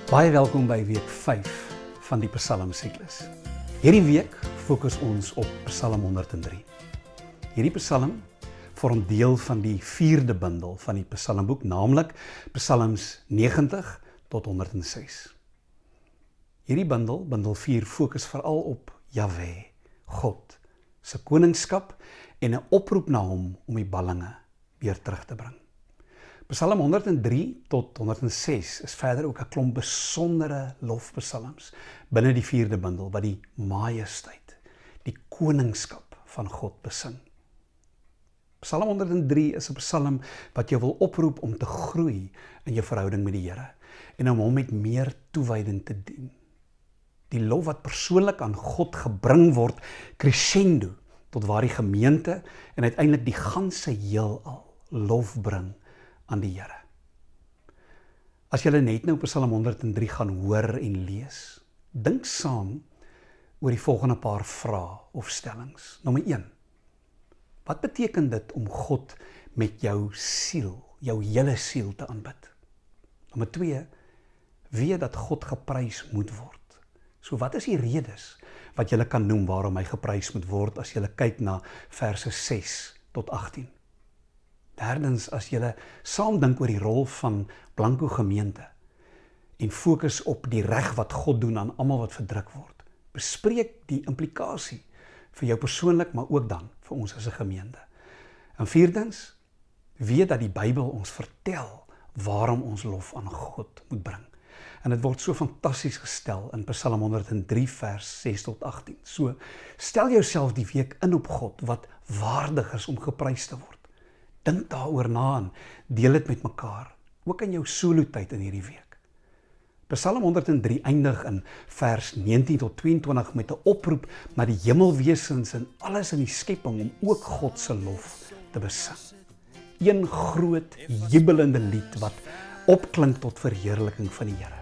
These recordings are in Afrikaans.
Baie welkom by week 5 van die Psalmsiklus. Hierdie week fokus ons op Psalm 103. Hierdie psalm vorm deel van die 4de bundel van die Psalmboek, naamlik Psalms 90 tot 106. Hierdie bundel 4, fokus veral op Jahwe, God, se koningskap en 'n oproep na hom om die ballinge weer terug te bring. Psalm 103 tot 106 is verder ook 'n klomp besondere lofpsalms binne die 4de bundel wat die majesteit, die koningskap van God besing. Psalm 103 is 'n psalm wat jou wil oproep om te groei in jou verhouding met die Here en om hom met meer toewyding te dien. Die lof wat persoonlik aan God gebring word, crescendo, tot waar die gemeente en uiteindelik die ganse heelal lof bring aan die Here. As jy net nou Psalm 103 gaan hoor en lees, dink saam oor die volgende paar vrae of stellings. Nommer 1. Wat beteken dit om God met jou siel, jou hele siel te aanbid? Nommer 2. Weet dat God geprys moet word. So wat is die redes wat jy kan noem waarom hy geprys moet word as jy kyk na verse 6 tot 18? Derdens, as jy saam dink oor die rol van Blanco gemeente en fokus op die reg wat God doen aan almal wat verdruk word, bespreek die implikasie vir jou persoonlik, maar ook dan vir ons as 'n gemeente. En vierdens, weet dat die Bybel ons vertel waarom ons lof aan God moet bring. En dit word so fantasties gestel in Psalm 103 vers 6 tot 18. So, stel jouself die week in op God wat waardig is om geprys te word. Dink daaroor na en deel dit met mekaar, ook in jou solo tyd in hierdie week. Psalm 103 eindig in vers 19 tot 22 met 'n oproep na die hemelwesens en alles in die skepping om ook God se lof te besing. Een groot jubelende lied wat opklink tot verheerliking van die Here.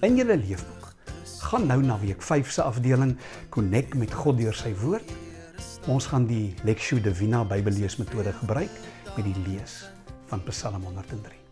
In julle leefboek, gaan nou na week 5 se afdeling, connect met God deur sy woord. Ons gaan die Lectio Divina Bybelleesmetode gebruik met die lees van Psalm 103.